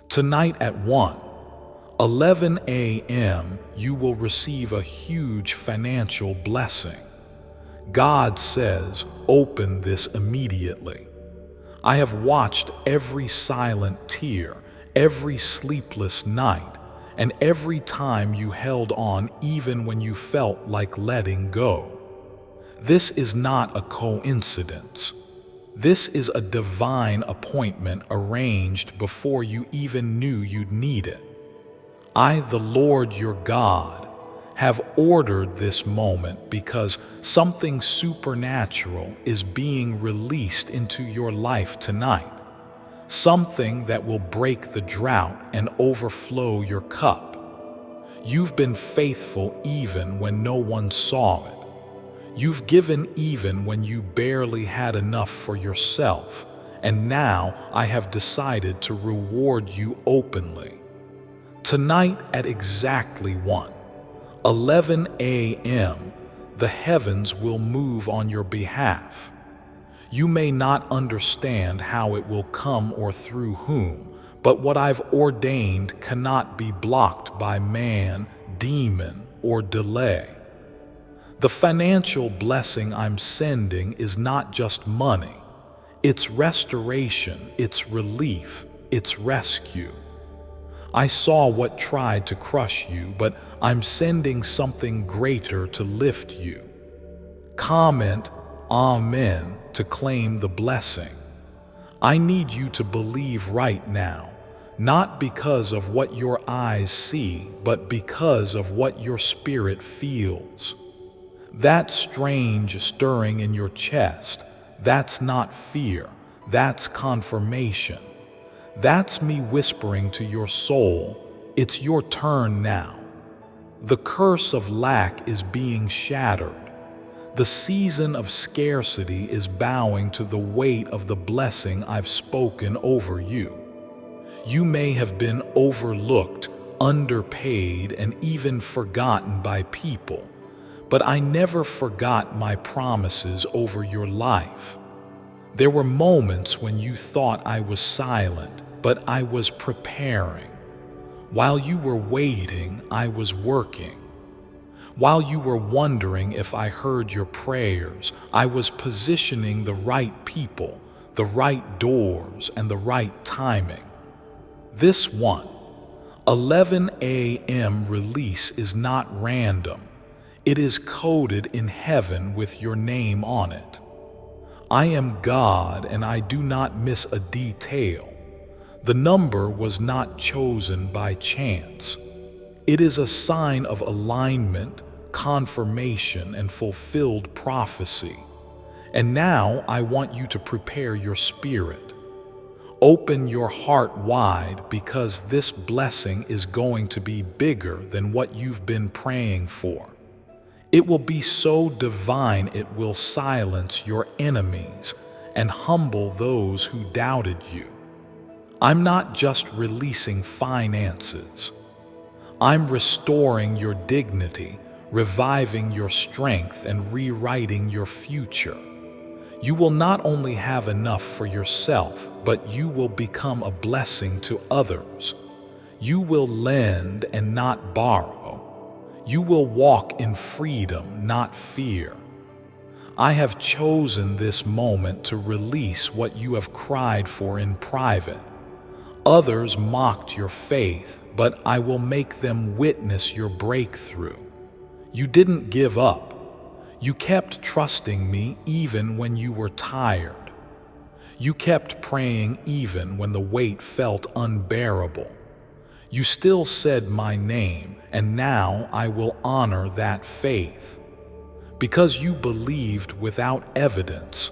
Tonight at 1:11 a.m., you will receive a huge financial blessing. God says, open this immediately. I have watched every silent tear, every sleepless night, and every time you held on even when you felt like letting go. This is not a coincidence. This is a divine appointment arranged before you even knew you'd need it. I, the Lord your God, have ordered this moment because something supernatural is being released into your life tonight. Something that will break the drought and overflow your cup. You've been faithful even when no one saw it. You've given even when you barely had enough for yourself, and now I have decided to reward you openly. Tonight at exactly 1:11 a.m., the heavens will move on your behalf. You may not understand how it will come or through whom, but what I've ordained cannot be blocked by man, demon, or delay. The financial blessing I'm sending is not just money. It's restoration, it's relief, it's rescue. I saw what tried to crush you, but I'm sending something greater to lift you. Comment Amen to claim the blessing. I need you to believe right now, not because of what your eyes see, but because of what your spirit feels. That strange stirring in your chest, that's not fear, that's confirmation. That's me whispering to your soul, it's your turn now. The curse of lack is being shattered. The season of scarcity is bowing to the weight of the blessing I've spoken over you. You may have been overlooked, underpaid, and even forgotten by people, but I never forgot my promises over your life. There were moments when you thought I was silent, but I was preparing. While you were waiting, I was working. While you were wondering if I heard your prayers, I was positioning the right people, the right doors, and the right timing. This 1:11 a.m. release is not random. It is coded in heaven with your name on it. I am God and I do not miss a detail. The number was not chosen by chance. It is a sign of alignment, confirmation, and fulfilled prophecy. And now I want you to prepare your spirit. Open your heart wide because this blessing is going to be bigger than what you've been praying for. It will be so divine it will silence your enemies and humble those who doubted you. I'm not just releasing finances. I'm restoring your dignity, reviving your strength, and rewriting your future. You will not only have enough for yourself, but you will become a blessing to others. You will lend and not borrow. You will walk in freedom, not fear. I have chosen this moment to release what you have cried for in private. Others mocked your faith, but I will make them witness your breakthrough. You didn't give up. You kept trusting me even when you were tired. You kept praying even when the weight felt unbearable. You still said my name, and now I will honor that faith. Because you believed without evidence,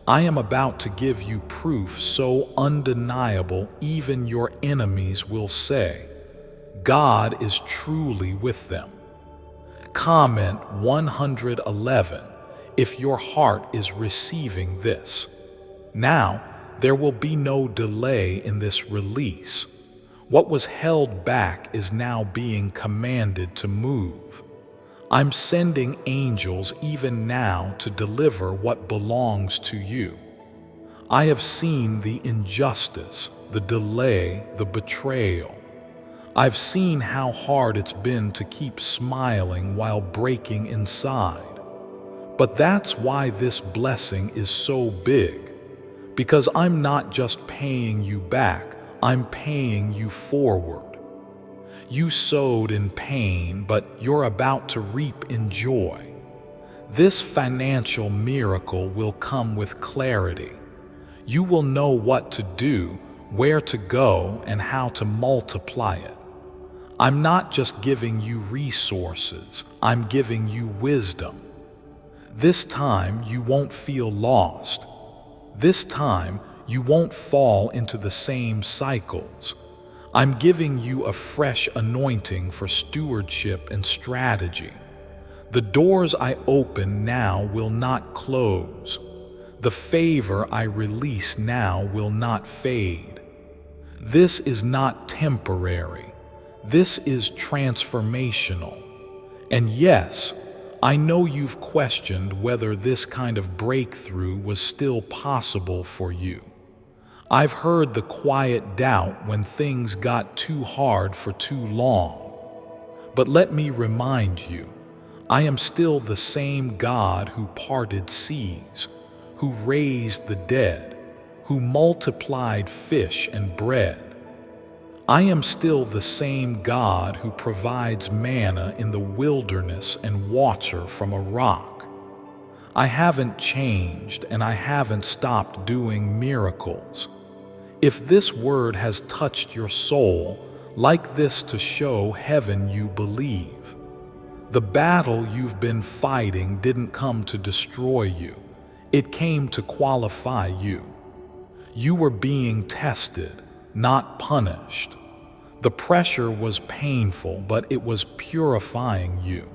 I am about to give you proof so undeniable even your enemies will say, God is truly with them. Comment 111 if your heart is receiving this. Now, there will be no delay in this release. What was held back is now being commanded to move. I'm sending angels even now to deliver what belongs to you. I have seen the injustice, the delay, the betrayal. I've seen how hard it's been to keep smiling while breaking inside. But that's why this blessing is so big. Because I'm not just paying you back, I'm paying you forward. You sowed in pain, but you're about to reap in joy. This financial miracle will come with clarity. You will know what to do, where to go, and how to multiply it. I'm not just giving you resources, I'm giving you wisdom. This time you won't feel lost. This time you won't fall into the same cycles. I'm giving you a fresh anointing for stewardship and strategy. The doors I open now will not close. The favor I release now will not fade. This is not temporary. This is transformational. And yes, I know you've questioned whether this kind of breakthrough was still possible for you. I've heard the quiet doubt when things got too hard for too long. But let me remind you, I am still the same God who parted seas, who raised the dead, who multiplied fish and bread. I am still the same God who provides manna in the wilderness and water from a rock. I haven't changed and I haven't stopped doing miracles. If this word has touched your soul, like this to show heaven you believe. The battle you've been fighting didn't come to destroy you. It came to qualify you. You were being tested, not punished. The pressure was painful, but it was purifying you.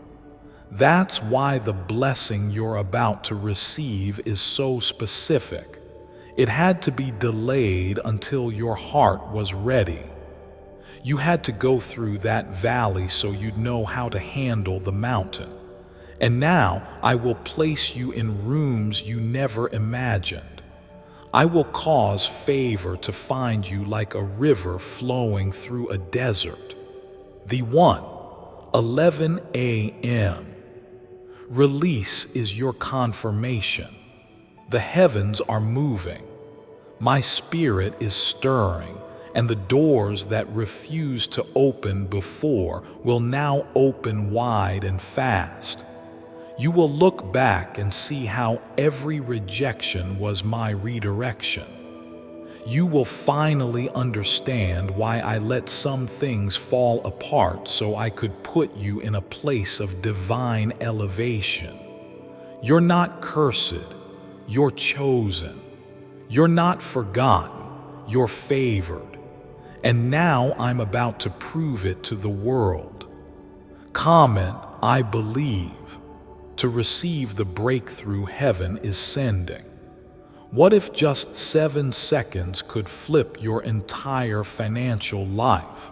That's why the blessing you're about to receive is so specific. It had to be delayed until your heart was ready. You had to go through that valley so you'd know how to handle the mountain. And now I will place you in rooms you never imagined. I will cause favor to find you like a river flowing through a desert. The 11 a.m. Release is your confirmation. The heavens are moving. My spirit is stirring, and the doors that refused to open before will now open wide and fast. You will look back and see how every rejection was my redirection. You will finally understand why I let some things fall apart so I could put you in a place of divine elevation. You're not cursed, you're chosen. You're not forgotten, you're favored. And now I'm about to prove it to the world. Comment, I believe, to receive the breakthrough heaven is sending. What if just 7 seconds could flip your entire financial life?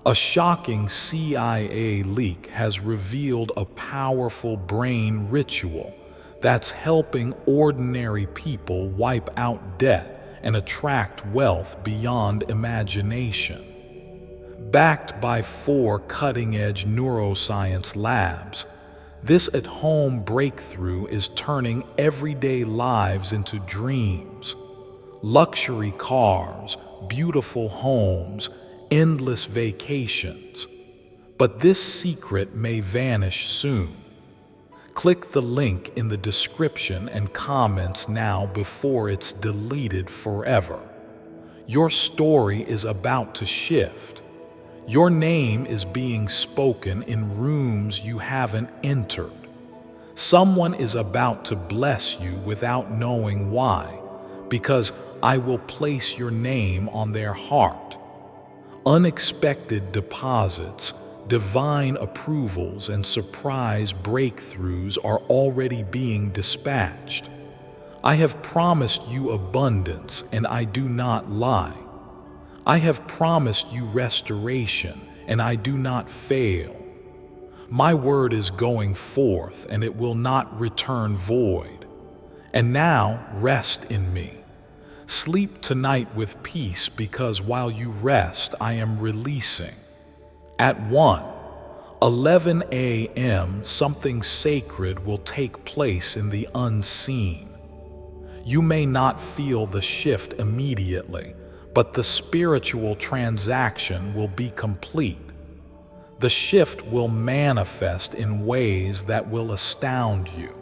A shocking CIA leak has revealed a powerful brain ritual that's helping ordinary people wipe out debt and attract wealth beyond imagination. Backed by 4 cutting-edge neuroscience labs, this at-home breakthrough is turning everyday lives into dreams. Luxury cars, beautiful homes, endless vacations. But this secret may vanish soon. Click the link in the description and comments now before it's deleted forever. Your story is about to shift. Your name is being spoken in rooms you haven't entered. Someone is about to bless you without knowing why, because I will place your name on their heart. Unexpected deposits, divine approvals, and surprise breakthroughs are already being dispatched. I have promised you abundance, and I do not lie. I have promised you restoration, and I do not fail. My word is going forth, and it will not return void. And now rest in me. Sleep tonight with peace, because while you rest, I am releasing. At 1:11 a.m., something sacred will take place in the unseen. You may not feel the shift immediately, but the spiritual transaction will be complete. The shift will manifest in ways that will astound you.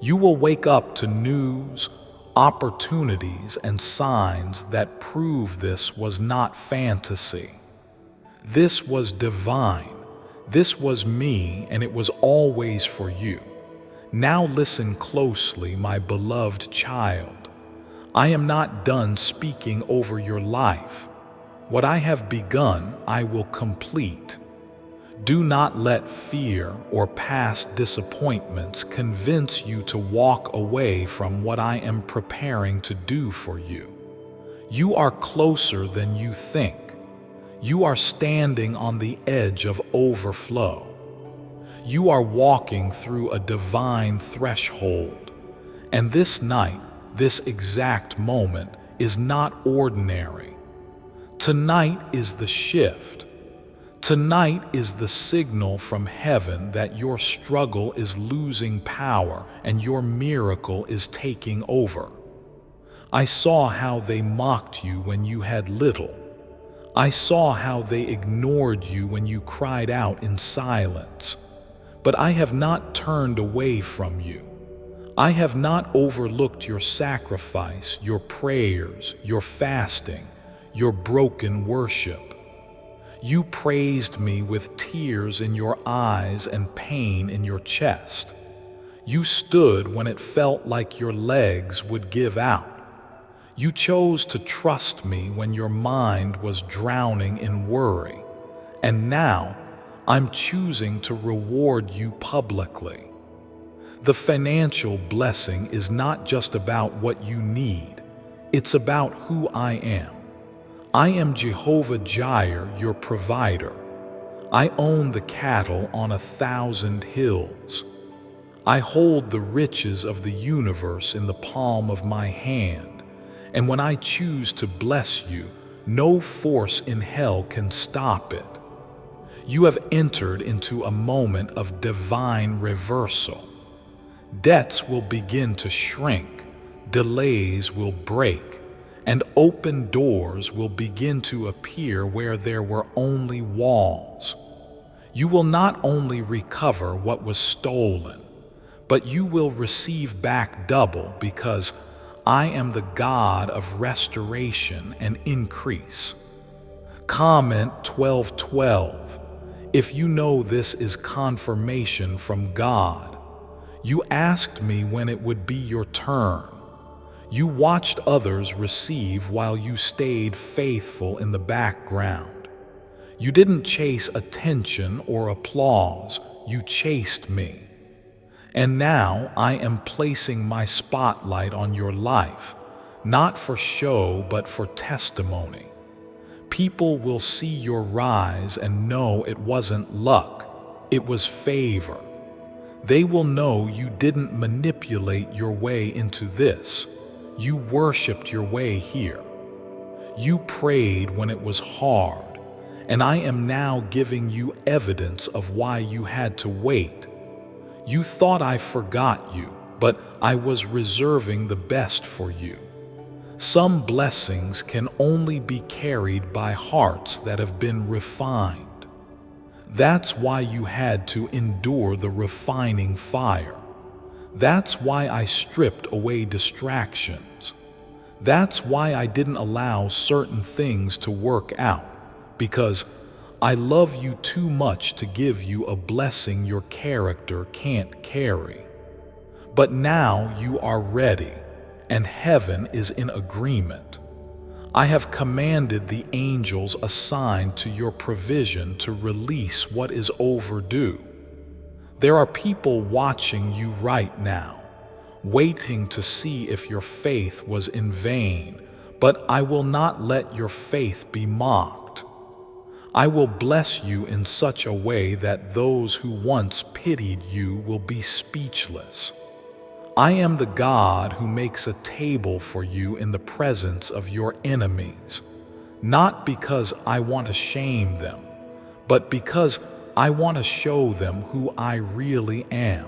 You will wake up to news, opportunities, and signs that prove this was not fantasy. This was divine. This was me, and it was always for you. Now listen closely, my beloved child. I am not done speaking over your life. What I have begun, I will complete. Do not let fear or past disappointments convince you to walk away from what I am preparing to do for you. You are closer than you think. You are standing on the edge of overflow. You are walking through a divine threshold. And this night, this exact moment, is not ordinary. Tonight is the shift. Tonight is the signal from heaven that your struggle is losing power and your miracle is taking over. I saw how they mocked you when you had little. I saw how they ignored you when you cried out in silence. But I have not turned away from you. I have not overlooked your sacrifice, your prayers, your fasting, your broken worship. You praised me with tears in your eyes and pain in your chest. You stood when it felt like your legs would give out. You chose to trust me when your mind was drowning in worry. And now, I'm choosing to reward you publicly. The financial blessing is not just about what you need. It's about who I am. I am Jehovah Jireh, your provider. I own the cattle on 1,000 hills. I hold the riches of the universe in the palm of my hand. And when I choose to bless you, no force in hell can stop it. You have entered into a moment of divine reversal. Debts will begin to shrink, delays will break, and open doors will begin to appear where there were only walls. You will not only recover what was stolen, but you will receive back double, because I am the God of restoration and increase. Comment 12:12. If you know this is confirmation from God. You asked me when it would be your turn. You watched others receive while you stayed faithful in the background. You didn't chase attention or applause, you chased me. And now I am placing my spotlight on your life, not for show but for testimony. People will see your rise and know it wasn't luck, it was favor. They will know you didn't manipulate your way into this. You worshiped your way here. You prayed when it was hard, and I am now giving you evidence of why you had to wait. You thought I forgot you, but I was reserving the best for you. Some blessings can only be carried by hearts that have been refined. That's why you had to endure the refining fire. That's why I stripped away distractions. That's why I didn't allow certain things to work out, because I love you too much to give you a blessing your character can't carry. But now you are ready, and heaven is in agreement. I have commanded the angels assigned to your provision to release what is overdue. There are people watching you right now, waiting to see if your faith was in vain, but I will not let your faith be mocked. I will bless you in such a way that those who once pitied you will be speechless. I am the God who makes a table for you in the presence of your enemies, not because I want to shame them, but because I want to show them who I really am.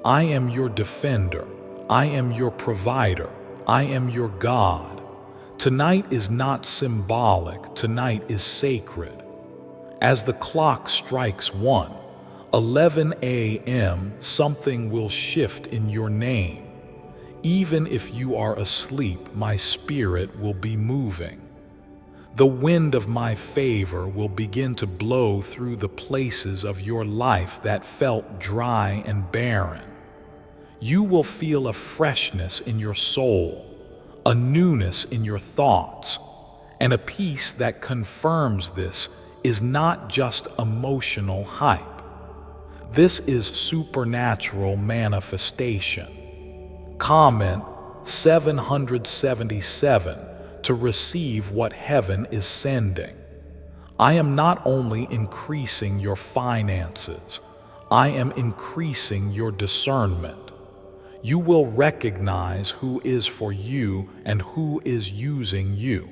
I am your defender. I am your provider. I am your God. Tonight is not symbolic. Tonight is sacred. As the clock strikes 11 a.m., something will shift in your name. Even if you are asleep, my spirit will be moving. The wind of my favor will begin to blow through the places of your life that felt dry and barren. You will feel a freshness in your soul, a newness in your thoughts, and a peace that confirms this is not just emotional hype. This is supernatural manifestation. Comment 777 to receive what heaven is sending. I am not only increasing your finances, I am increasing your discernment. You will recognize who is for you and who is using you.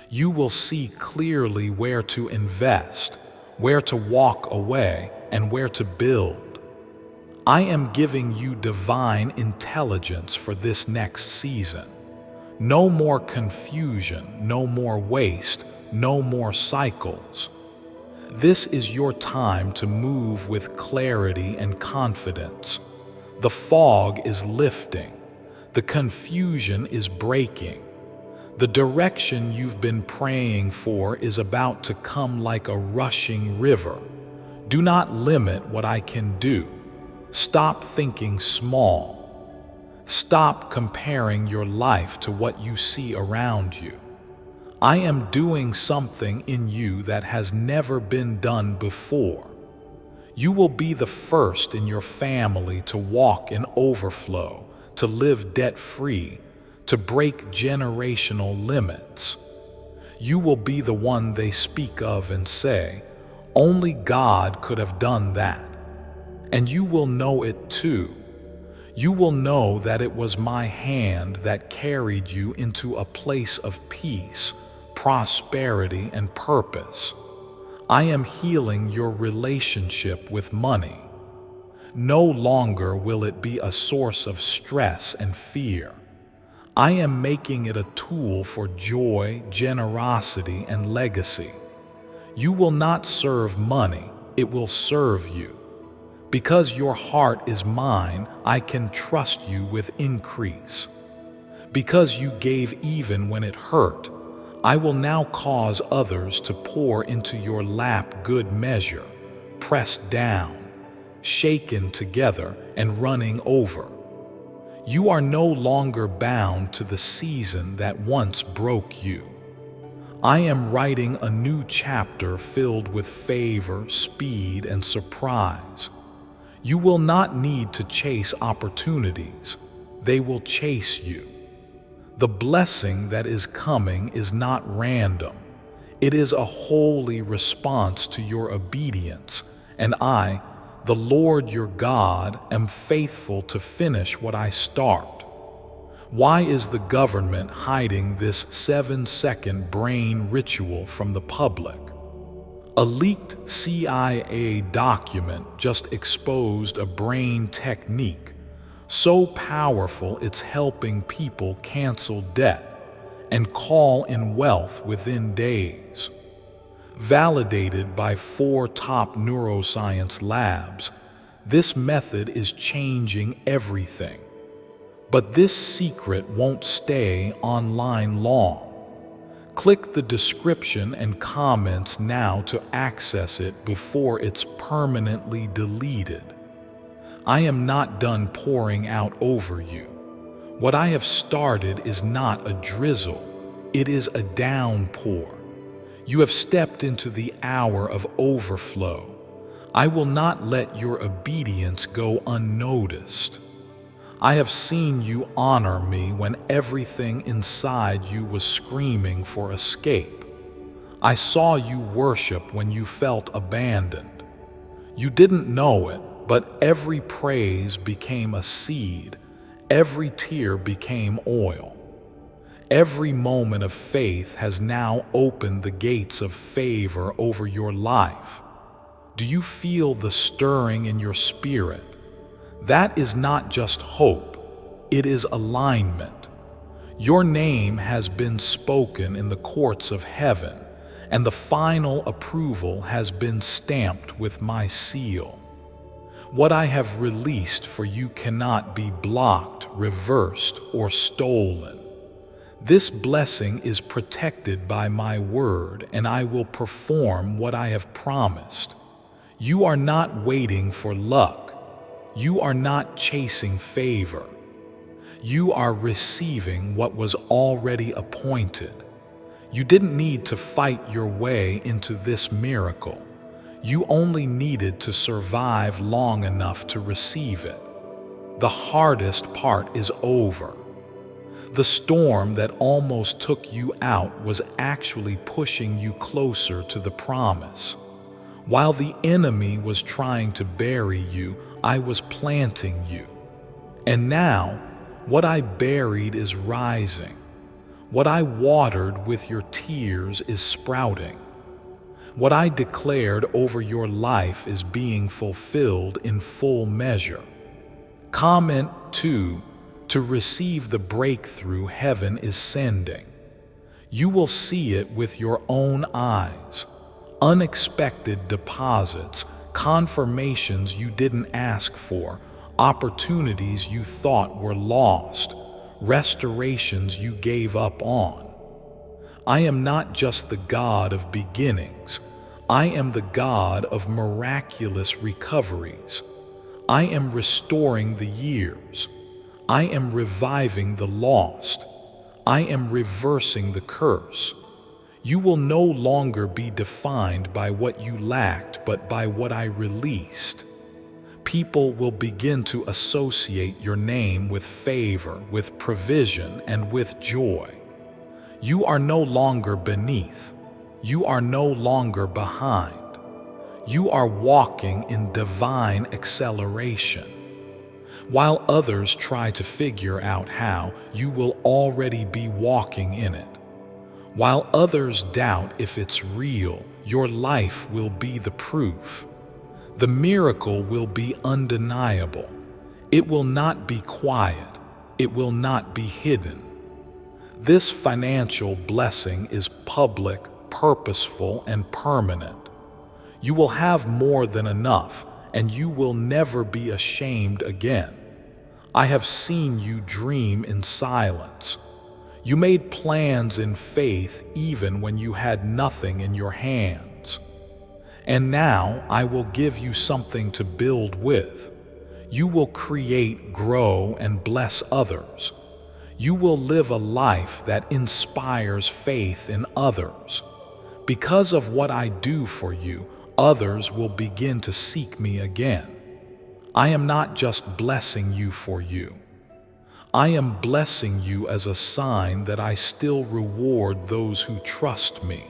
You will see clearly where to invest, where to walk away, and where to build. I am giving you divine intelligence for this next season. No more confusion, no more waste, no more cycles. This is your time to move with clarity and confidence. The fog is lifting. The confusion is breaking. The direction you've been praying for is about to come like a rushing river. Do not limit what I can do. Stop thinking small. Stop comparing your life to what you see around you. I am doing something in you that has never been done before. You will be the first in your family to walk in overflow, to live debt-free, to break generational limits. You will be the one they speak of and say, "Only God could have done that." And you will know it too. You will know that it was my hand that carried you into a place of peace, prosperity, and purpose. I am healing your relationship with money. No longer will it be a source of stress and fear. I am making it a tool for joy, generosity, and legacy. You will not serve money, it will serve you. Because your heart is mine, I can trust you with increase. Because you gave even when it hurt, I will now cause others to pour into your lap good measure, pressed down, shaken together, and running over. You are no longer bound to the season that once broke you. I am writing a new chapter filled with favor, speed, and surprise. You will not need to chase opportunities. They will chase you. The blessing that is coming is not random. It is a holy response to your obedience, and I, the Lord your God, am faithful to finish what I start. Why is the government hiding this 7-second brain ritual from the public? A leaked CIA document just exposed a brain technique so powerful it's helping people cancel debt and call in wealth within days. Validated by 4 top neuroscience labs, this method is changing everything. But this secret won't stay online long. Click the description and comments now to access it before it's permanently deleted. I am not done pouring out over you. What I have started is not a drizzle, it is a downpour. You have stepped into the hour of overflow. I will not let your obedience go unnoticed. I have seen you honor me when everything inside you was screaming for escape. I saw you worship when you felt abandoned. You didn't know it, but every praise became a seed, every tear became oil. Every moment of faith has now opened the gates of favor over your life. Do you feel the stirring in your spirit? That is not just hope, it is alignment. Your name has been spoken in the courts of heaven, and the final approval has been stamped with my seal. What I have released for you cannot be blocked, reversed, or stolen. This blessing is protected by my word, and I will perform what I have promised. You are not waiting for luck. You are not chasing favor. You are receiving what was already appointed. You didn't need to fight your way into this miracle. You only needed to survive long enough to receive it. The hardest part is over. The storm that almost took you out was actually pushing you closer to the promise. While the enemy was trying to bury you, I was planting you. And now, what I buried is rising. What I watered with your tears is sprouting. What I declared over your life is being fulfilled in full measure. Comment 2. To receive the breakthrough heaven is sending. You will see it with your own eyes. Unexpected deposits, confirmations you didn't ask for, opportunities you thought were lost, restorations you gave up on. I am not just the God of beginnings. I am the God of miraculous recoveries. I am restoring the years. I am reviving the lost. I am reversing the curse. You will no longer be defined by what you lacked, but by what I released. People will begin to associate your name with favor, with provision, and with joy. You are no longer beneath. You are no longer behind. You are walking in divine acceleration. While others try to figure out how, you will already be walking in it. While others doubt if it's real, your life will be the proof. The miracle will be undeniable. It will not be quiet. It will not be hidden. This financial blessing is public, purposeful, and permanent. You will have more than enough, and you will never be ashamed again. I have seen you dream in silence. You made plans in faith even when you had nothing in your hands. And now I will give you something to build with. You will create, grow, and bless others. You will live a life that inspires faith in others. Because of what I do for you, others will begin to seek me again. I am not just blessing you for you. I am blessing you as a sign that I still reward those who trust me.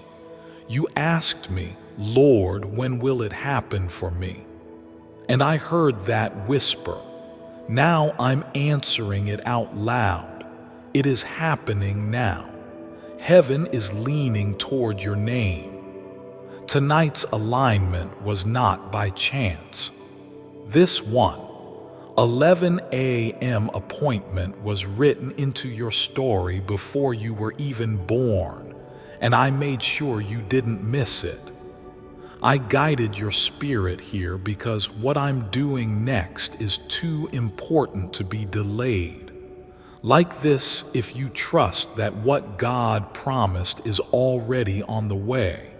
You asked me, Lord, when will it happen for me? And I heard that whisper. Now I'm answering it out loud. It is happening now. Heaven is leaning toward your name. Tonight's alignment was not by chance. This 11 a.m. appointment was written into your story before you were even born, and I made sure you didn't miss it. I guided your spirit here because what I'm doing next is too important to be delayed. Like this, if you trust that what God promised is already on the way,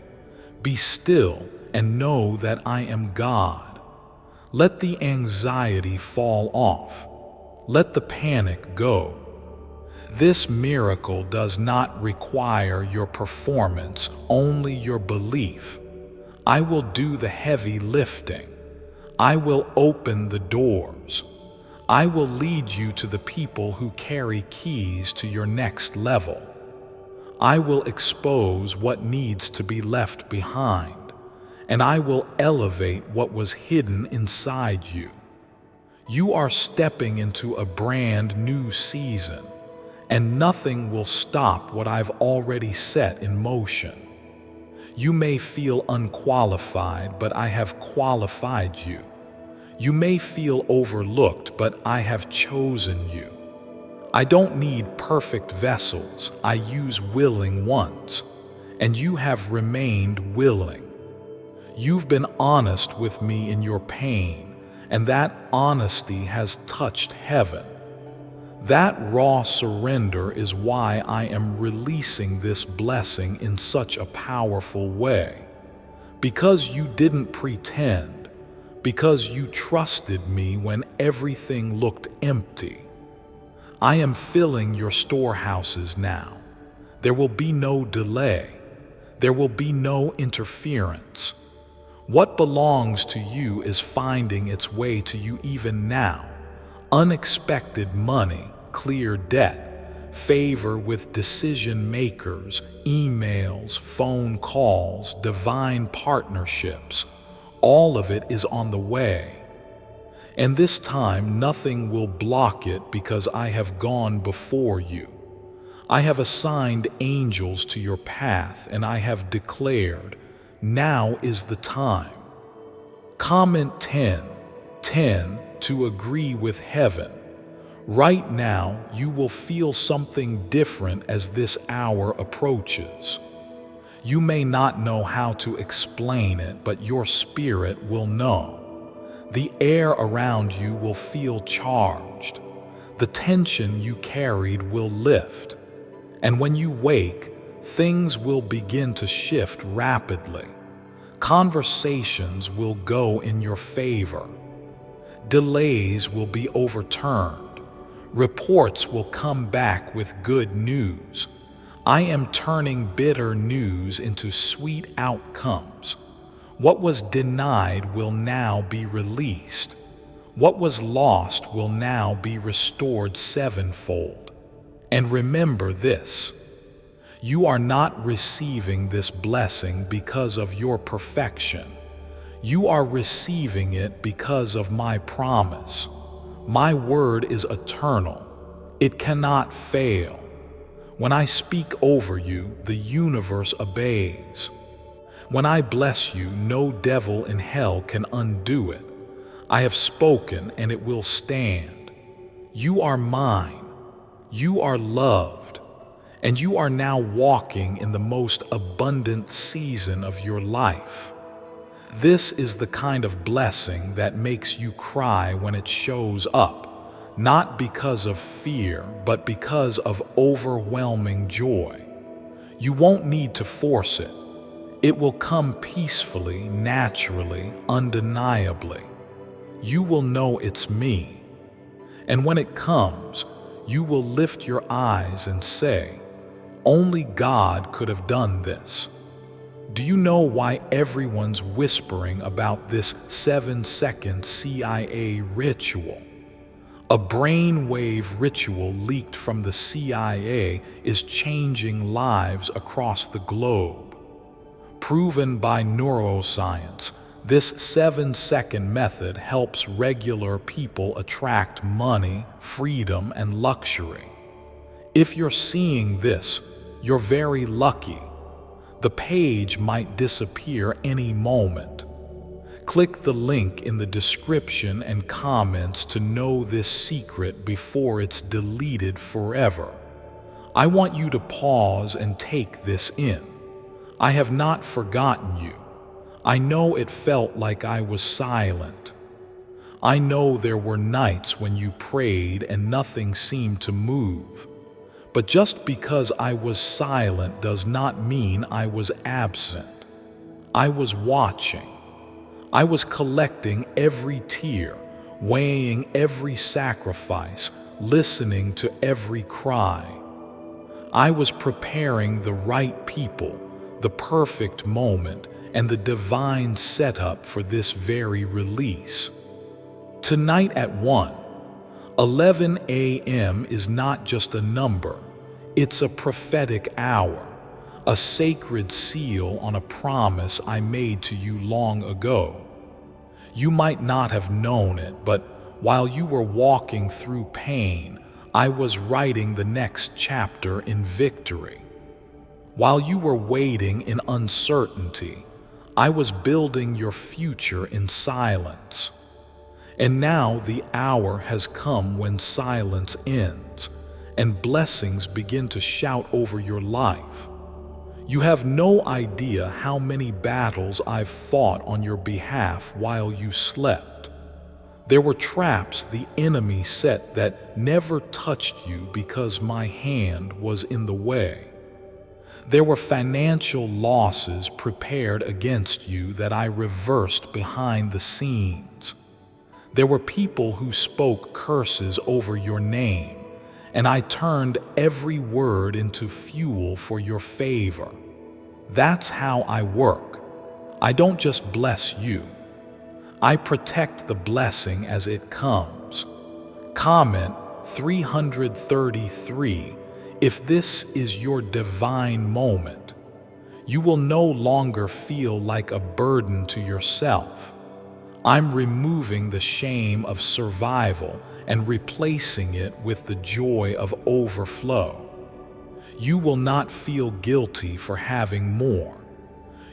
be still and know that I am God. Let the anxiety fall off. Let the panic go. This miracle does not require your performance, only your belief. I will do the heavy lifting. I will open the doors. I will lead you to the people who carry keys to your next level. I will expose what needs to be left behind, and I will elevate what was hidden inside you. You are stepping into a brand new season, and nothing will stop what I've already set in motion. You may feel unqualified, but I have qualified you. You may feel overlooked, but I have chosen you. I don't need perfect vessels, I use willing ones, and you have remained willing. You've been honest with me in your pain, and that honesty has touched heaven. That raw surrender is why I am releasing this blessing in such a powerful way. Because you didn't pretend, because you trusted me when everything looked empty. I am filling your storehouses now. There will be no delay. There will be no interference. What belongs to you is finding its way to you even now. Unexpected money, clear debt, favor with decision makers, emails, phone calls, divine partnerships. All of it is on the way. And this time nothing will block it because I have gone before you. I have assigned angels to your path, and I have declared, now is the time. Comment 10 to agree with heaven. Right now, you will feel something different as this hour approaches. You may not know how to explain it, but your spirit will know. The air around you will feel charged. The tension you carried will lift. And when you wake, things will begin to shift rapidly. Conversations will go in your favor. Delays will be overturned. Reports will come back with good news. I am turning bitter news into sweet outcomes. What was denied will now be released. What was lost will now be restored sevenfold. And remember this, you are not receiving this blessing because of your perfection. You are receiving it because of my promise. My word is eternal. It cannot fail. When I speak over you, the universe obeys. When I bless you, no devil in hell can undo it. I have spoken and it will stand. You are mine. You are loved. And you are now walking in the most abundant season of your life. This is the kind of blessing that makes you cry when it shows up, not because of fear, but because of overwhelming joy. You won't need to force it. It will come peacefully, naturally, undeniably. You will know it's me. And when it comes, you will lift your eyes and say, only God could have done this. Do you know why everyone's whispering about this 7-second CIA ritual? A brainwave ritual leaked from the CIA is changing lives across the globe. Proven by neuroscience, this 7-second method helps regular people attract money, freedom, and luxury. If you're seeing this, you're very lucky. The page might disappear any moment. Click the link in the description and comments to know this secret before it's deleted forever. I want you to pause and take this in. I have not forgotten you. I know it felt like I was silent. I know there were nights when you prayed and nothing seemed to move. But just because I was silent does not mean I was absent. I was watching. I was collecting every tear, weighing every sacrifice, listening to every cry. I was preparing the right people, the perfect moment, and the divine setup for this very release. Tonight at 11 a.m. is not just a number, it's a prophetic hour. a sacred seal on a promise I made to you long ago. You might not have known it, but while you were walking through pain, I was writing the next chapter in victory. While you were waiting in uncertainty, I was building your future in silence. And now the hour has come when silence ends and blessings begin to shout over your life. You have no idea how many battles I've fought on your behalf while you slept. There were traps the enemy set that never touched you because my hand was in the way. There were financial losses prepared against you that I reversed behind the scenes. There were people who spoke curses over your name, and I turned every word into fuel for your favor. That's how I work. I don't just bless you. I protect the blessing as it comes. Comment 333 if this is your divine moment. You will no longer feel like a burden to yourself. I'm removing the shame of survival and replacing it with the joy of overflow. You will not feel guilty for having more.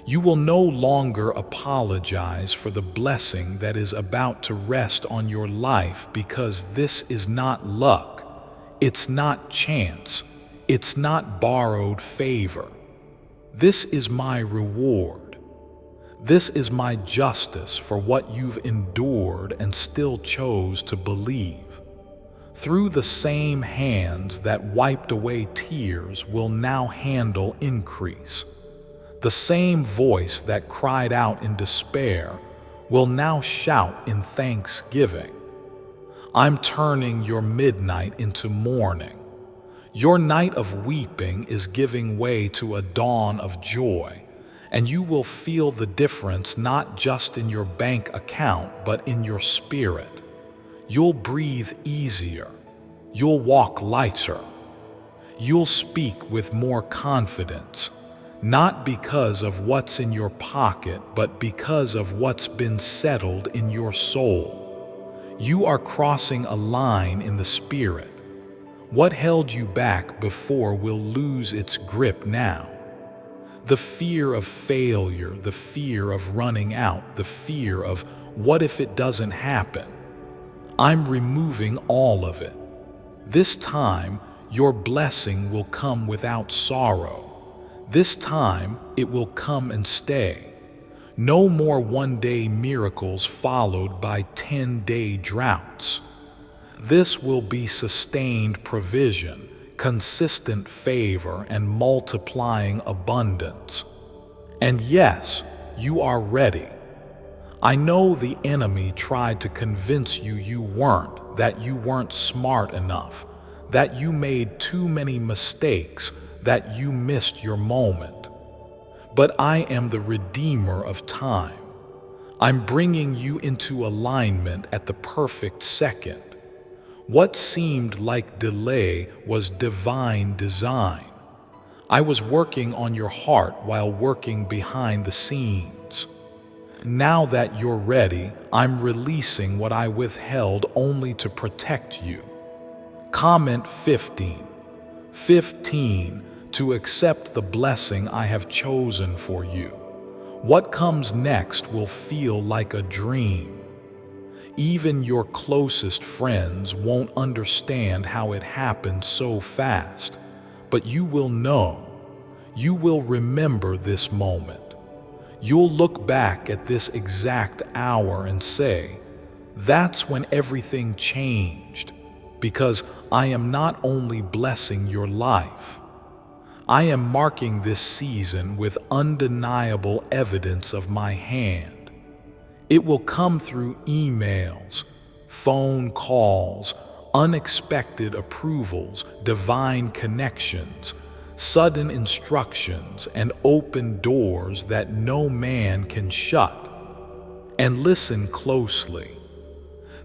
You will no longer apologize for the blessing that is about to rest on your life, because this is not luck, it's not chance, it's not borrowed favor. This is my reward. This is my justice for what you've endured and still chose to believe. Through the same hands that wiped away tears will now handle increase. The same voice that cried out in despair will now shout in thanksgiving. I'm turning your midnight into morning. Your night of weeping is giving way to a dawn of joy, and you will feel the difference not just in your bank account but in your spirit. You'll breathe easier. You'll walk lighter. You'll speak with more confidence, not because of what's in your pocket, but because of what's been settled in your soul. You are crossing a line in the spirit. What held you back before will lose its grip now. The fear of failure, the fear of running out, the fear of what if it doesn't happen. I'm removing all of it. This time, your blessing will come without sorrow. This time, it will come and stay. No more one-day miracles followed by 10-day droughts. This will be sustained provision, consistent favor, and multiplying abundance. And yes, you are ready. I know the enemy tried to convince you you weren't, that you weren't smart enough, that you made too many mistakes, that you missed your moment. But I am the Redeemer of time. I'm bringing you into alignment at the perfect second. What seemed like delay was divine design. I was working on your heart while working behind the scenes. Now that you're ready, I'm releasing what I withheld only to protect you. Comment 15 to accept the blessing I have chosen for you. What comes next will feel like a dream. Even your closest friends won't understand how it happened so fast, but you will know. You will remember this moment. You'll look back at this exact hour and say, that's when everything changed, because I am not only blessing your life, I am marking this season with undeniable evidence of my hand. It will come through emails, phone calls, unexpected approvals, divine connections, sudden instructions, and open doors that no man can shut. And listen closely.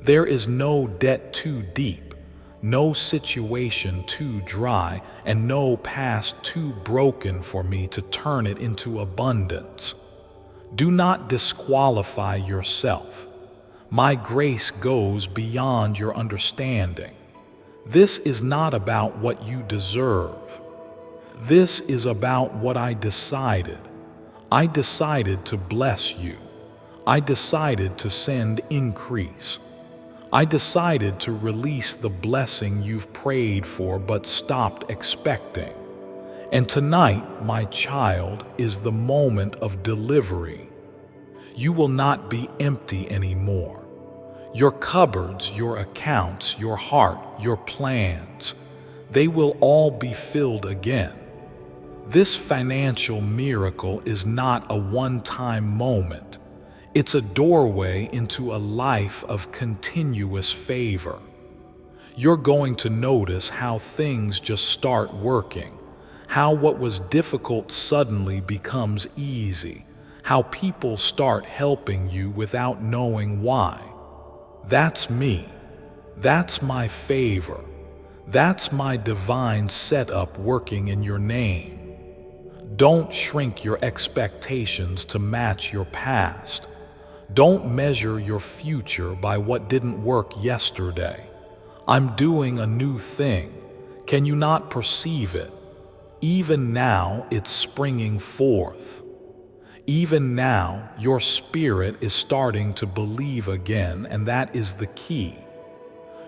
There is no debt too deep, no situation too dry, and no past too broken for me to turn it into abundance. Do not disqualify yourself. My grace goes beyond your understanding. This is not about what you deserve. This is about what I decided. I decided to bless you. I decided to send increase. I decided to release the blessing you've prayed for but stopped expecting. And tonight, my child, is the moment of delivery. You will not be empty anymore. Your cupboards, your accounts, your heart, your plans, they will all be filled again. This financial miracle is not a one-time moment. It's a doorway into a life of continuous favor. You're going to notice how things just start working, how what was difficult suddenly becomes easy, how people start helping you without knowing why. That's me. That's my favor. That's my divine setup working in your name. Don't shrink your expectations to match your past. Don't measure your future by what didn't work yesterday. I'm doing a new thing. Can you not perceive it? Even now, it's springing forth. Even now, your spirit is starting to believe again, and that is the key.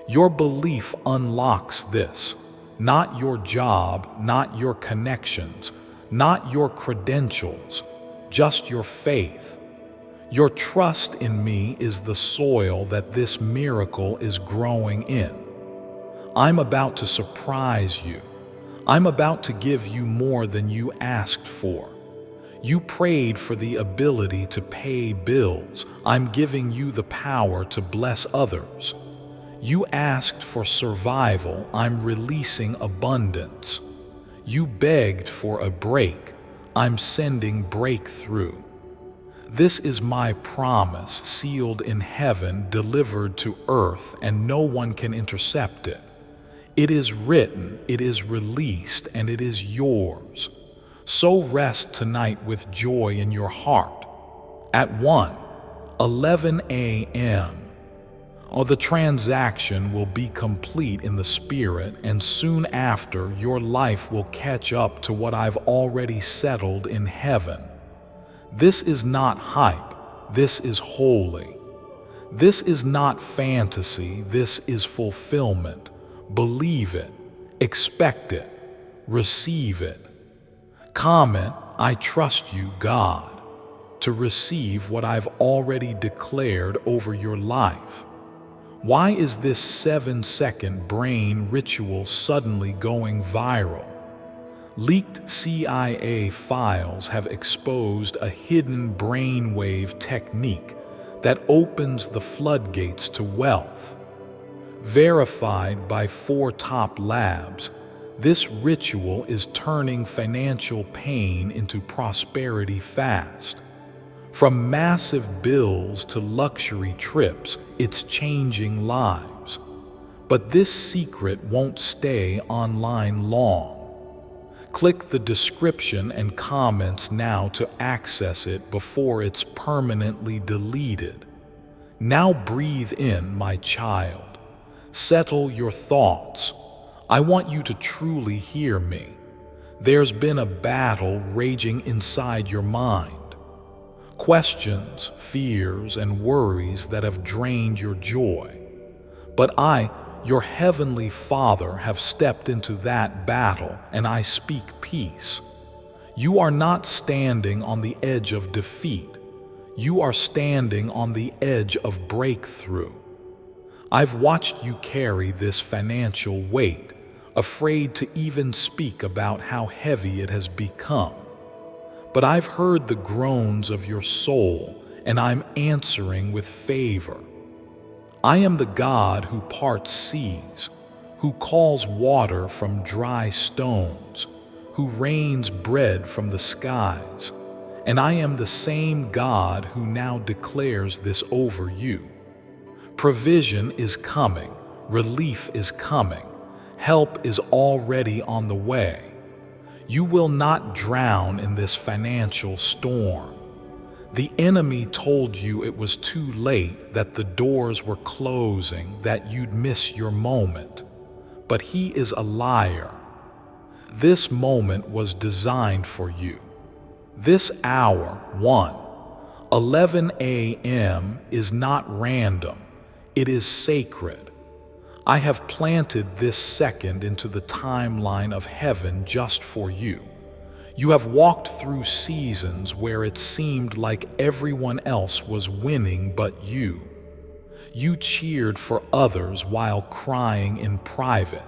Your belief unlocks this, not your job, not your connections, not your credentials, just your faith. Your trust in me is the soil that this miracle is growing in. I'm about to surprise you. I'm about to give you more than you asked for. You prayed for the ability to pay bills. I'm giving you the power to bless others. You asked for survival. I'm releasing abundance. You begged for a break. I'm sending breakthrough. This is my promise, sealed in heaven, delivered to earth, and no one can intercept it. It is written, it is released, and it is yours. So rest tonight with joy in your heart. At 1:11 a.m., the transaction will be complete in the spirit, and soon after, your life will catch up to what I've already settled in heaven. This is not hype. This is holy. This is not fantasy. This is fulfillment. Believe it. Expect it. Receive it. Comment, I trust you, God, to receive what I've already declared over your life. Why is this 7-second brain ritual suddenly going viral? Leaked CIA files have exposed a hidden brainwave technique that opens the floodgates to wealth. Verified by 4 top labs, this ritual is turning financial pain into prosperity fast. From massive bills to luxury trips, it's changing lives. But this secret won't stay online long. Click the description and comments now to access it before it's permanently deleted. Now breathe in, my child. Settle your thoughts. I want you to truly hear me. There's been a battle raging inside your mind. Questions, fears, and worries that have drained your joy. But I, your heavenly Father, have stepped into that battle, and I speak peace. You are not standing on the edge of defeat. You are standing on the edge of breakthrough. I've watched you carry this financial weight, afraid to even speak about how heavy it has become. But I've heard the groans of your soul, and I'm answering with favor. I am the God who parts seas, who calls water from dry stones, who rains bread from the skies, and I am the same God who now declares this over you. Provision is coming, Relief is coming. Help is already on the way. You will not drown in this financial storm. The enemy told you it was too late, that the doors were closing, that you'd miss your moment. But he is a liar. This moment was designed for you. This hour, 1:11 a.m., is not random. It is sacred. I have planted this second into the timeline of heaven just for you. You have walked through seasons where it seemed like everyone else was winning but you. You cheered for others while crying in private.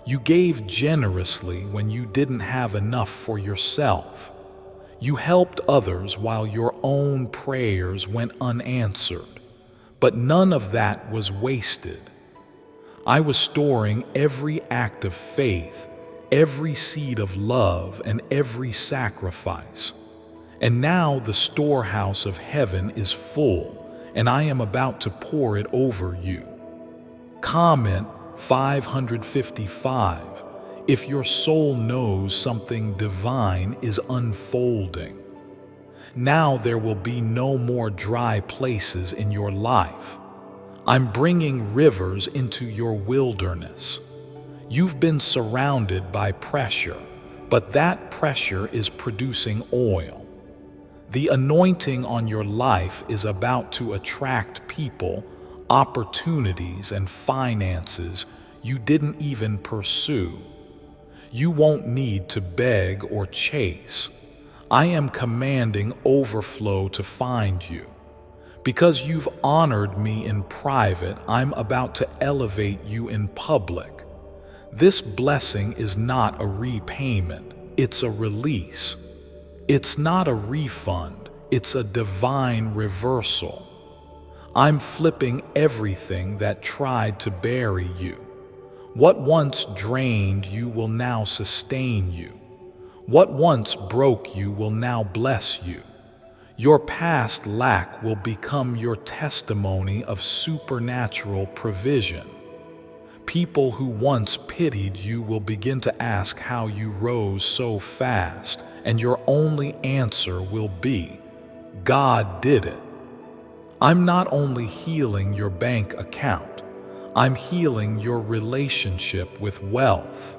You gave generously when you didn't have enough for yourself. You helped others while your own prayers went unanswered. But none of that was wasted. I was storing every act of faith, every seed of love, and every sacrifice. And now the storehouse of heaven is full, and I am about to pour it over you. Comment 555 if your soul knows something divine is unfolding. Now there will be no more dry places in your life. I'm bringing rivers into your wilderness. You've been surrounded by pressure, but that pressure is producing oil. The anointing on your life is about to attract people, opportunities, and finances you didn't even pursue. You won't need to beg or chase. I am commanding overflow to find you. Because you've honored me in private, I'm about to elevate you in public. This blessing is not a repayment, it's a release. It's not a refund, it's a divine reversal. I'm flipping everything that tried to bury you. What once drained you will now sustain you. What once broke you will now bless you. Your past lack will become your testimony of supernatural provision. People who once pitied you will begin to ask how you rose so fast, and your only answer will be, God did it. I'm not only healing your bank account, I'm healing your relationship with wealth.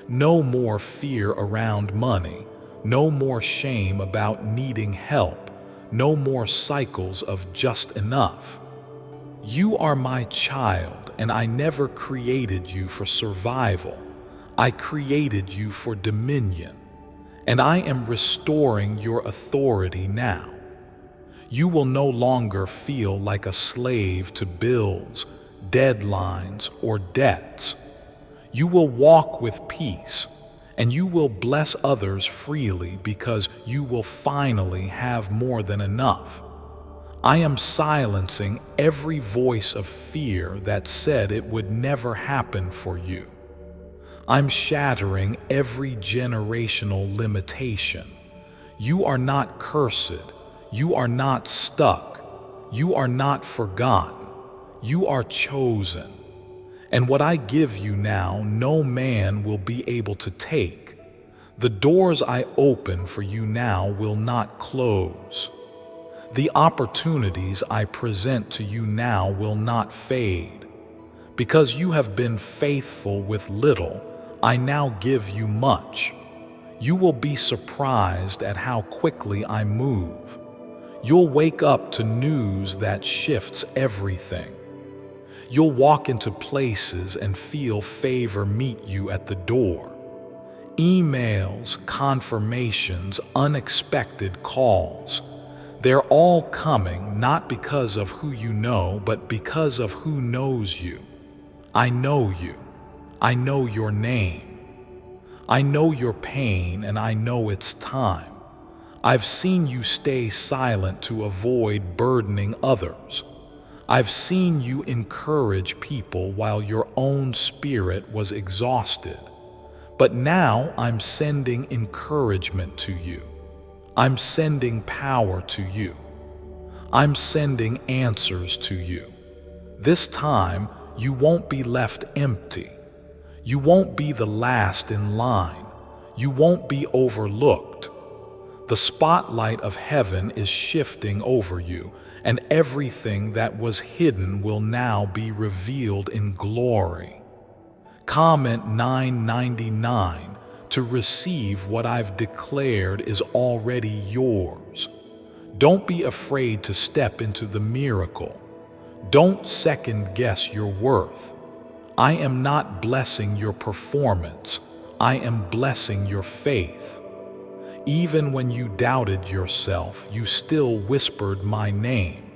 No more fear around money. No more shame about needing help. No more cycles of just enough. You are my child, and I never created you for survival. I created you for dominion, and I am restoring your authority now. You will no longer feel like a slave to bills, deadlines, or debts. You will walk with peace, and you will bless others freely because you will finally have more than enough. I am silencing every voice of fear that said it would never happen for you. I'm shattering every generational limitation. You are not cursed. You are not stuck. You are not forgotten. You are chosen. And what I give you now, no man will be able to take. The doors I open for you now will not close. The opportunities I present to you now will not fade. Because you have been faithful with little, I now give you much. You will be surprised at how quickly I move. You'll wake up to news that shifts everything. You'll walk into places and feel favor meet you at the door. Emails, confirmations, unexpected calls. They're all coming not because of who you know, but because of who knows you. I know you. I know your name. I know your pain, and I know it's time. I've seen you stay silent to avoid burdening others. I've seen you encourage people while your own spirit was exhausted. But now I'm sending encouragement to you. I'm sending power to you. I'm sending answers to you. This time, you won't be left empty. You won't be the last in line. You won't be overlooked. The spotlight of heaven is shifting over you, and everything that was hidden will now be revealed in glory. Comment 999 to receive what I've declared is already yours. Don't be afraid to step into the miracle. Don't second guess your worth. I am not blessing your performance. I am blessing your faith. Even when you doubted yourself, you still whispered my name.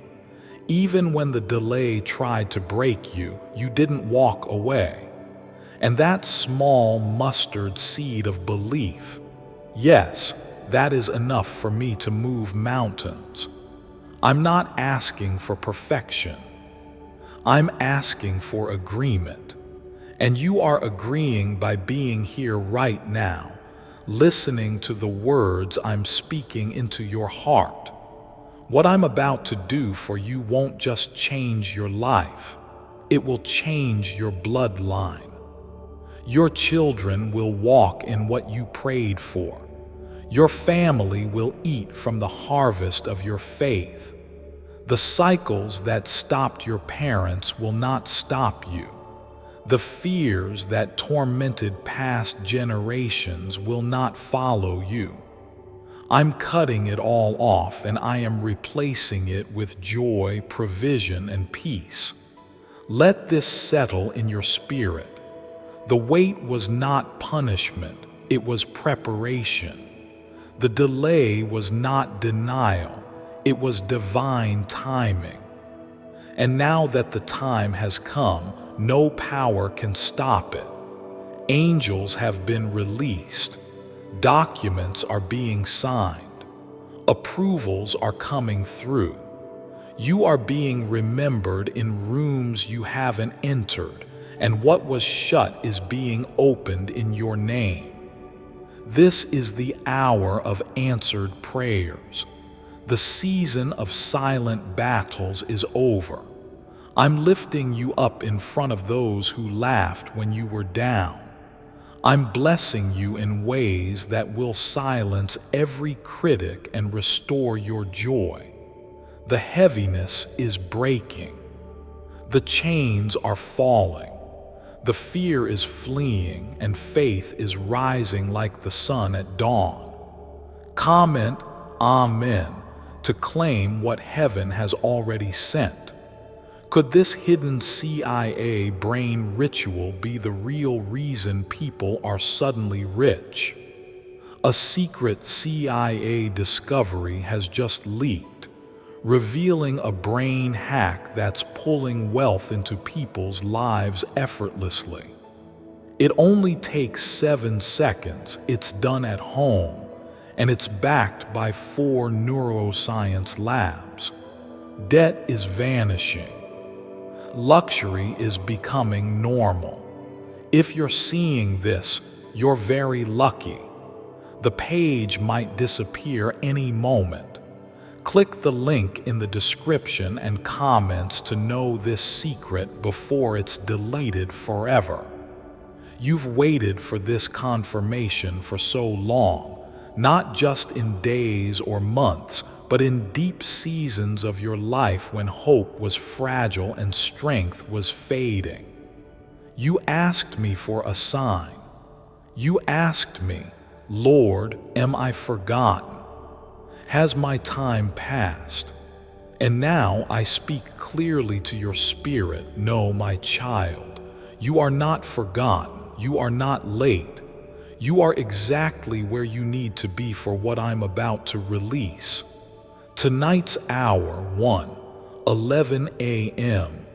Even when the delay tried to break you, you didn't walk away. And that small mustard seed of belief, yes, that is enough for me to move mountains. I'm not asking for perfection. I'm asking for agreement. And you are agreeing by being here right now, listening to the words I'm speaking into your heart. What I'm about to do for you won't just change your life, it will change your bloodline. Your children will walk in what you prayed for. Your family will eat from the harvest of your faith. The cycles that stopped your parents will not stop you. The fears that tormented past generations will not follow you. I'm cutting it all off, and I am replacing it with joy, provision, and peace. Let this settle in your spirit. The wait was not punishment, it was preparation. The delay was not denial, it was divine timing. And now that the time has come, no power can stop it. Angels have been released. Documents are being signed. Approvals are coming through. You are being remembered in rooms you haven't entered, and what was shut is being opened in your name. This is the hour of answered prayers. The season of silent battles is over. I'm lifting you up in front of those who laughed when you were down. I'm blessing you in ways that will silence every critic and restore your joy. The heaviness is breaking. The chains are falling. The fear is fleeing, and faith is rising like the sun at dawn. Comment Amen to claim what heaven has already sent. Could this hidden CIA brain ritual be the real reason people are suddenly rich? A secret CIA discovery has just leaked, revealing a brain hack that's pulling wealth into people's lives effortlessly. It only takes 7 seconds, it's done at home, and it's backed by 4 neuroscience labs. Debt is vanishing. Luxury is becoming normal. If you're seeing this, you're very lucky. The page might disappear any moment. Click the link in the description and comments to know this secret before it's deleted forever. You've waited for this confirmation for so long, not just in days or months, but in deep seasons of your life when hope was fragile and strength was fading. You asked me for a sign. You asked me, Lord, am I forgotten? Has my time passed? And now I speak clearly to your spirit. No, my child, you are not forgotten. You are not late. You are exactly where you need to be for what I'm about to release. Tonight's hour, 1:11 a.m.,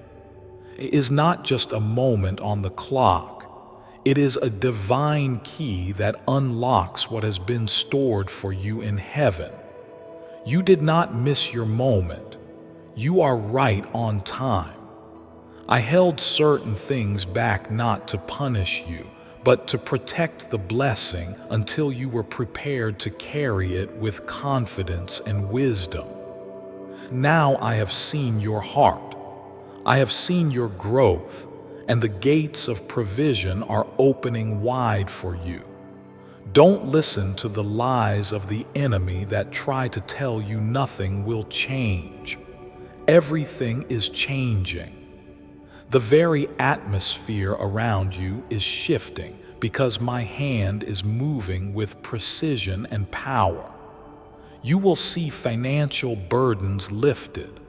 is not just a moment on the clock. It is a divine key that unlocks what has been stored for you in heaven. You did not miss your moment. You are right on time. I held certain things back not to punish you, but to protect the blessing until you were prepared to carry it with confidence and wisdom. Now I have seen your heart. I have seen your growth, and the gates of provision are opening wide for you. Don't listen to the lies of the enemy that try to tell you nothing will change. Everything is changing. The very atmosphere around you is shifting because my hand is moving with precision and power. You will see financial burdens lifted,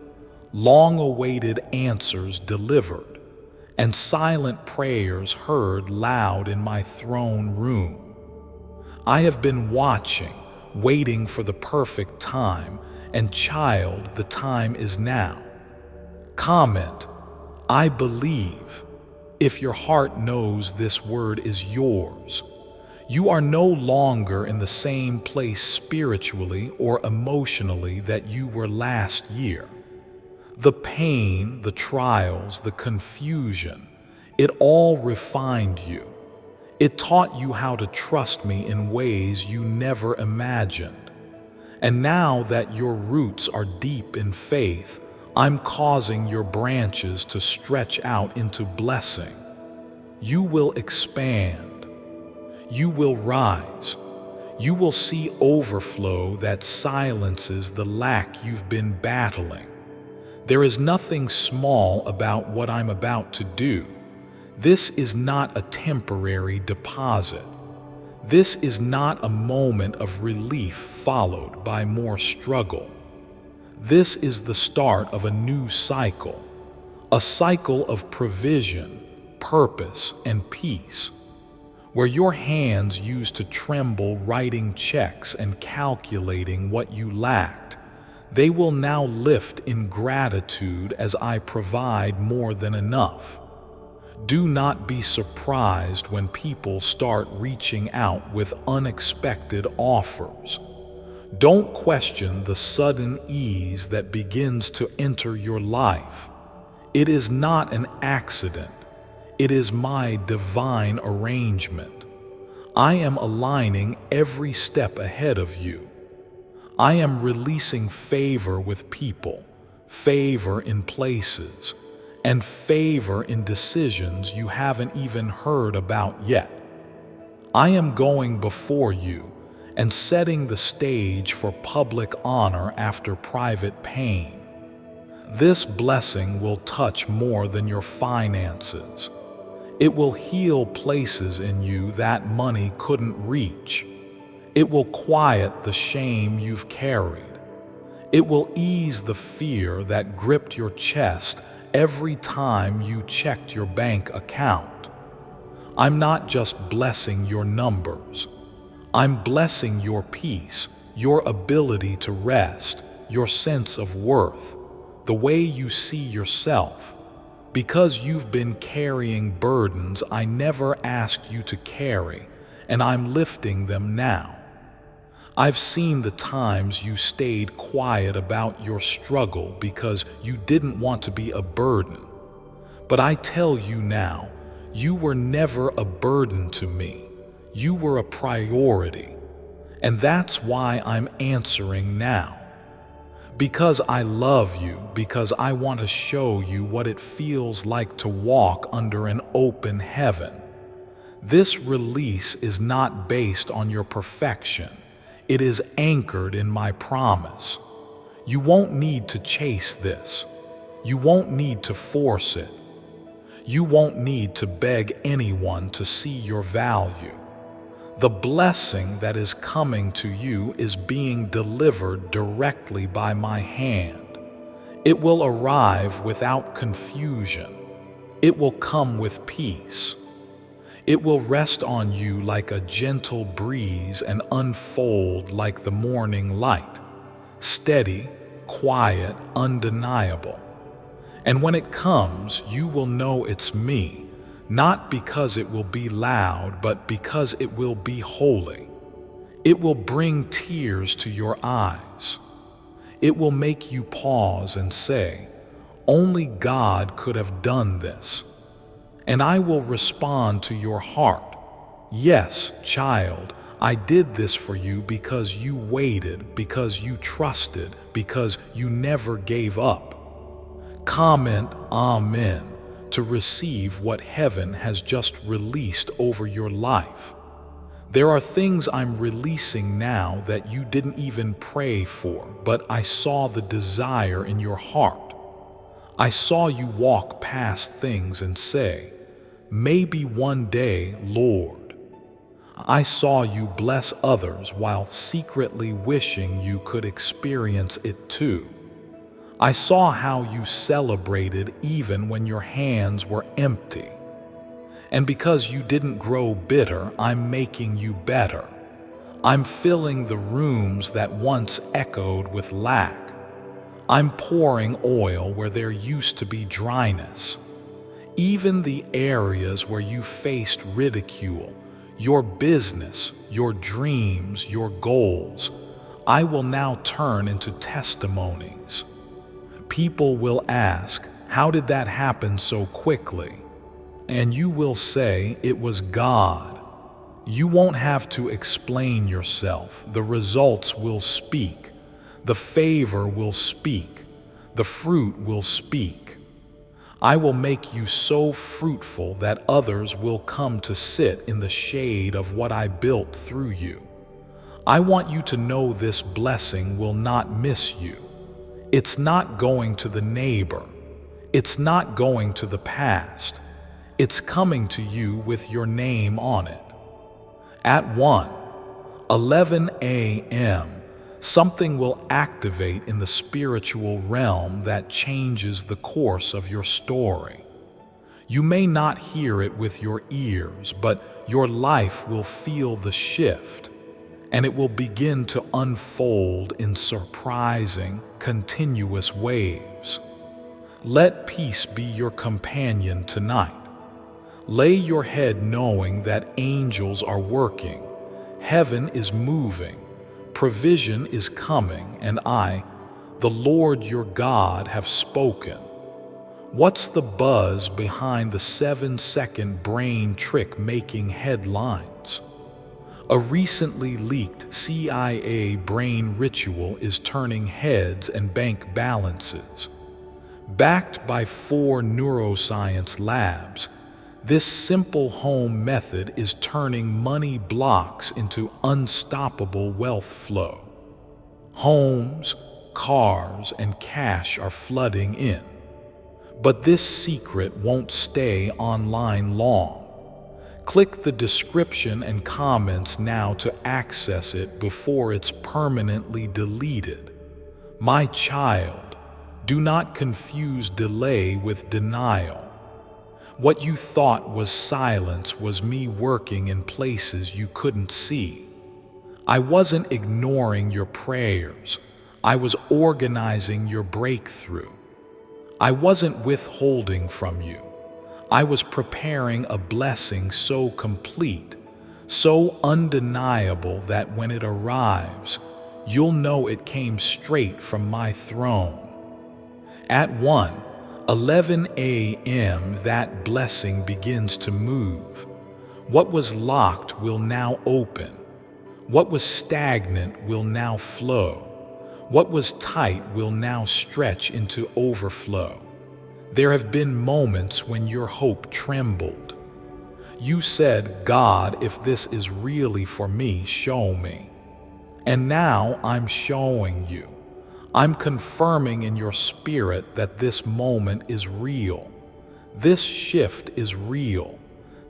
long-awaited answers delivered, and silent prayers heard loud in my throne room. I have been watching, waiting for the perfect time, and child, the time is now. Comment, I believe, if your heart knows this word is yours. You are no longer in the same place spiritually or emotionally that you were last year. The pain, the trials, the confusion, it all refined you. It taught you how to trust me in ways you never imagined. And now that your roots are deep in faith, I'm causing your branches to stretch out into blessing. You will expand. You will rise. You will see overflow that silences the lack you've been battling. There is nothing small about what I'm about to do. This is not a temporary deposit. This is not a moment of relief followed by more struggle. This is the start of a new cycle, a cycle of provision, purpose, and peace. Where your hands used to tremble writing checks and calculating what you lacked, they will now lift in gratitude as I provide more than enough. Do not be surprised when people start reaching out with unexpected offers. Don't question the sudden ease that begins to enter your life. It is not an accident. It is my divine arrangement. I am aligning every step ahead of you. I am releasing favor with people, favor in places, and favor in decisions you haven't even heard about yet. I am going before you and setting the stage for public honor after private pain. This blessing will touch more than your finances. It will heal places in you that money couldn't reach. It will quiet the shame you've carried. It will ease the fear that gripped your chest every time you checked your bank account. I'm not just blessing your numbers. I'm blessing your peace, your ability to rest, your sense of worth, the way you see yourself. Because you've been carrying burdens I never asked you to carry, and I'm lifting them now. I've seen the times you stayed quiet about your struggle because you didn't want to be a burden. But I tell you now, you were never a burden to me. You were a priority. And that's why I'm answering now. Because I love you, because I want to show you what it feels like to walk under an open heaven. This release is not based on your perfection. It is anchored in my promise. You won't need to chase this. You won't need to force it. You won't need to beg anyone to see your value. The blessing that is coming to you is being delivered directly by my hand. It will arrive without confusion. It will come with peace. It will rest on you like a gentle breeze and unfold like the morning light, steady, quiet, undeniable. And when it comes, you will know it's me, not because it will be loud, but because it will be holy. It will bring tears to your eyes. It will make you pause and say, "Only God could have done this." And I will respond to your heart, "Yes, child, I did this for you because you waited, because you trusted, because you never gave up." Comment Amen to receive what heaven has just released over your life. There are things I'm releasing now that you didn't even pray for, but I saw the desire in your heart. I saw you walk past things and say, "Maybe one day, Lord." I saw you bless others while secretly wishing you could experience it too. I saw how you celebrated even when your hands were empty. And because you didn't grow bitter, I'm making you better. I'm filling the rooms that once echoed with lack. I'm pouring oil where there used to be dryness. Even the areas where you faced ridicule, your business, your dreams, your goals, I will now turn into testimonies. People will ask, "How did that happen so quickly?" And you will say, "It was God." You won't have to explain yourself. The results will speak. The favor will speak. The fruit will speak. I will make you so fruitful that others will come to sit in the shade of what I built through you. I want you to know this blessing will not miss you. It's not going to the neighbor. It's not going to the past. It's coming to you with your name on it. At 1:11 a.m., something will activate in the spiritual realm that changes the course of your story. You may not hear it with your ears, but your life will feel the shift, and it will begin to unfold in surprising, continuous waves. Let peace be your companion tonight. Lay your head knowing that angels are working, heaven is moving, provision is coming, and I, the Lord your God, have spoken. What's the buzz behind the 7-second brain trick making headlines? A recently leaked CIA brain ritual is turning heads and bank balances. Backed by 4 neuroscience labs, this simple home method is turning money blocks into unstoppable wealth flow. Homes, cars, and cash are flooding in. But this secret won't stay online long. Click the description and comments now to access it before it's permanently deleted. My child, do not confuse delay with denial. What you thought was silence was me working in places you couldn't see. I wasn't ignoring your prayers. I was organizing your breakthrough. I wasn't withholding from you. I was preparing a blessing so complete, so undeniable that when it arrives, you'll know it came straight from my throne. At 1:11 a.m., that blessing begins to move. What was locked will now open. What was stagnant will now flow. What was tight will now stretch into overflow. There have been moments when your hope trembled. You said, "God, if this is really for me, show me." And now I'm showing you. I'm confirming in your spirit that this moment is real. This shift is real.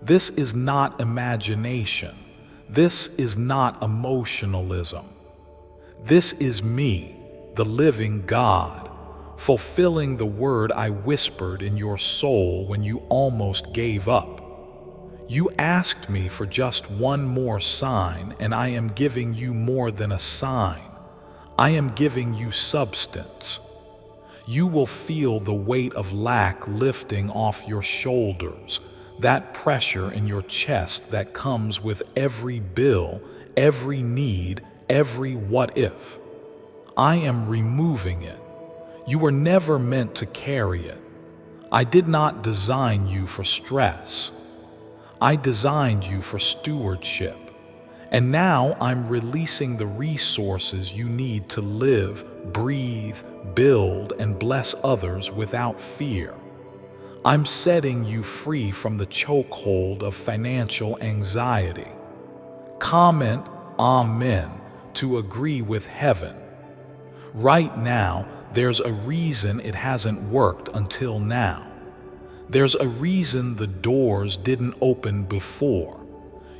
This is not imagination. This is not emotionalism. This is me, the living God, fulfilling the word I whispered in your soul when you almost gave up. You asked me for just one more sign, and I am giving you more than a sign. I am giving you substance. You will feel the weight of lack lifting off your shoulders, that pressure in your chest that comes with every bill, every need, every what if. I am removing it. You were never meant to carry it. I did not design you for stress. I designed you for stewardship. And now I'm releasing the resources you need to live, breathe, build, and bless others without fear. I'm setting you free from the chokehold of financial anxiety. Comment Amen to agree with heaven. Right now, there's a reason it hasn't worked until now. There's a reason the doors didn't open before.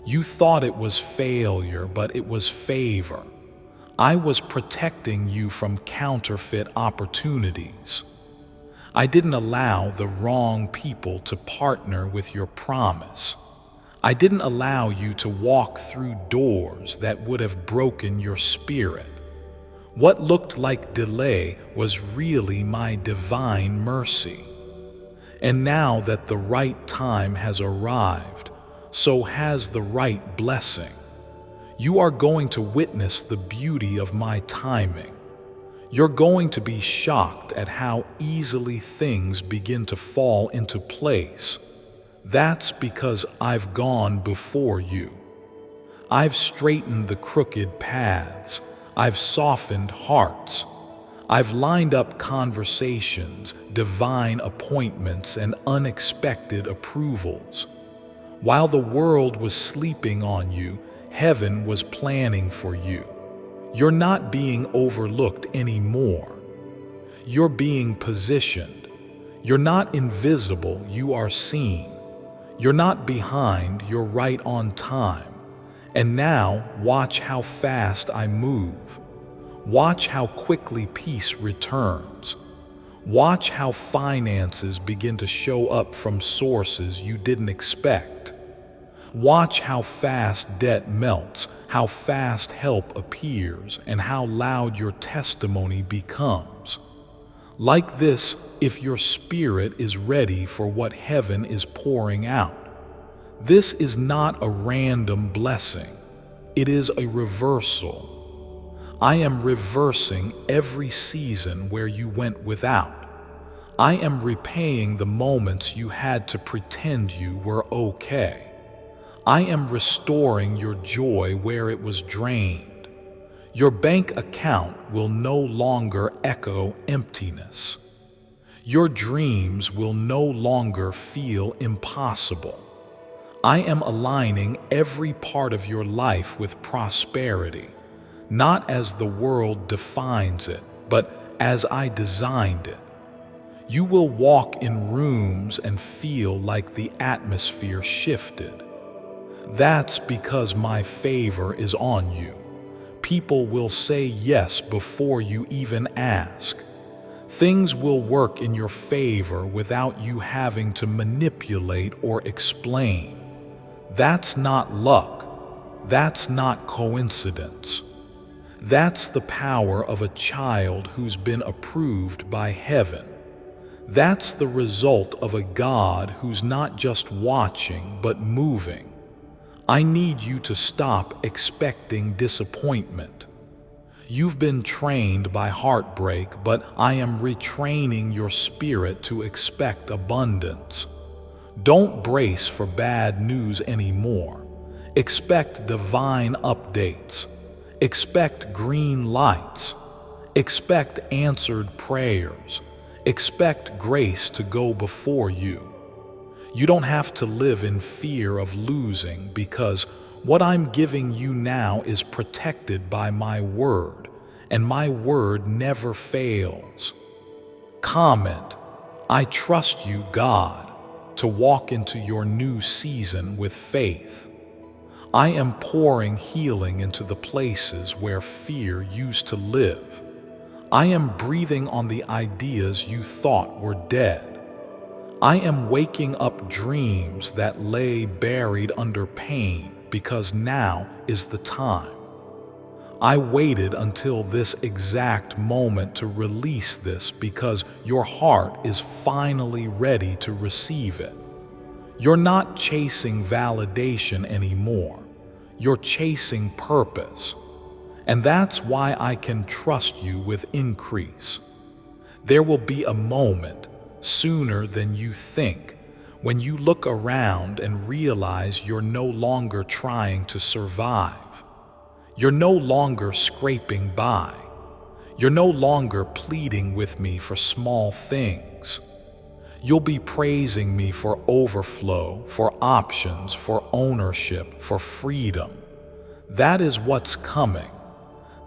You thought it was failure, but it was favor. I was protecting you from counterfeit opportunities. I didn't allow the wrong people to partner with your promise. I didn't allow you to walk through doors that would have broken your spirit. What looked like delay was really my divine mercy. And now that the right time has arrived, so has the right blessing. You are going to witness the beauty of my timing. You're going to be shocked at how easily things begin to fall into place. That's because I've gone before you. I've straightened the crooked paths. I've softened hearts. I've lined up conversations, divine appointments, and unexpected approvals. While the world was sleeping on you, heaven was planning for you. You're not being overlooked anymore. You're being positioned. You're not invisible, you are seen. You're not behind, you're right on time. And now, watch how fast I move. Watch how quickly peace returns. Watch how finances begin to show up from sources you didn't expect. Watch how fast debt melts, how fast help appears, and how loud your testimony becomes. Like this, if your spirit is ready for what heaven is pouring out. This is not a random blessing. It is a reversal. I am reversing every season where you went without. I am repaying the moments you had to pretend you were okay. I am restoring your joy where it was drained. Your bank account will no longer echo emptiness. Your dreams will no longer feel impossible. I am aligning every part of your life with prosperity, not as the world defines it, but as I designed it. You will walk in rooms and feel like the atmosphere shifted. That's because my favor is on you. People will say yes before you even ask. Things will work in your favor without you having to manipulate or explain. That's not luck. That's not coincidence. That's the power of a child who's been approved by heaven. That's the result of a God who's not just watching but moving. I need you to stop expecting disappointment. You've been trained by heartbreak, but I am retraining your spirit to expect abundance. Don't brace for bad news anymore. Expect divine updates. Expect green lights. Expect answered prayers. Expect grace to go before you. You don't have to live in fear of losing because what I'm giving you now is protected by my word, and my word never fails. Comment, I trust you, God, to walk into your new season with faith. I am pouring healing into the places where fear used to live. I am breathing on the ideas you thought were dead. I am waking up dreams that lay buried under pain because now is the time. I waited until this exact moment to release this because your heart is finally ready to receive it. You're not chasing validation anymore. You're chasing purpose. And that's why I can trust you with increase. There will be a moment, sooner than you think, when you look around and realize you're no longer trying to survive. You're no longer scraping by. You're no longer pleading with me for small things. You'll be praising me for overflow, for options, for ownership, for freedom. That is what's coming.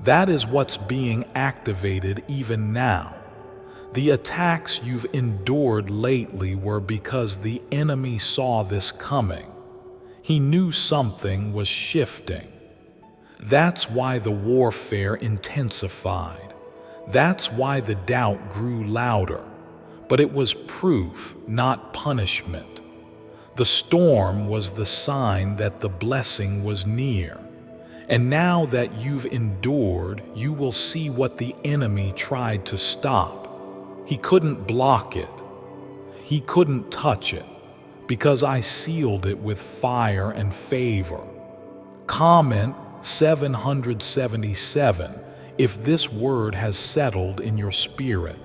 That is what's being activated even now. The attacks you've endured lately were because the enemy saw this coming. He knew something was shifting. That's why the warfare intensified. That's why the doubt grew louder. But it was proof, not punishment. The storm was the sign that the blessing was near. And now that you've endured, you will see what the enemy tried to stop. He couldn't block it. He couldn't touch it, because I sealed it with fire and favor. Comment 777 if this word has settled in your spirit.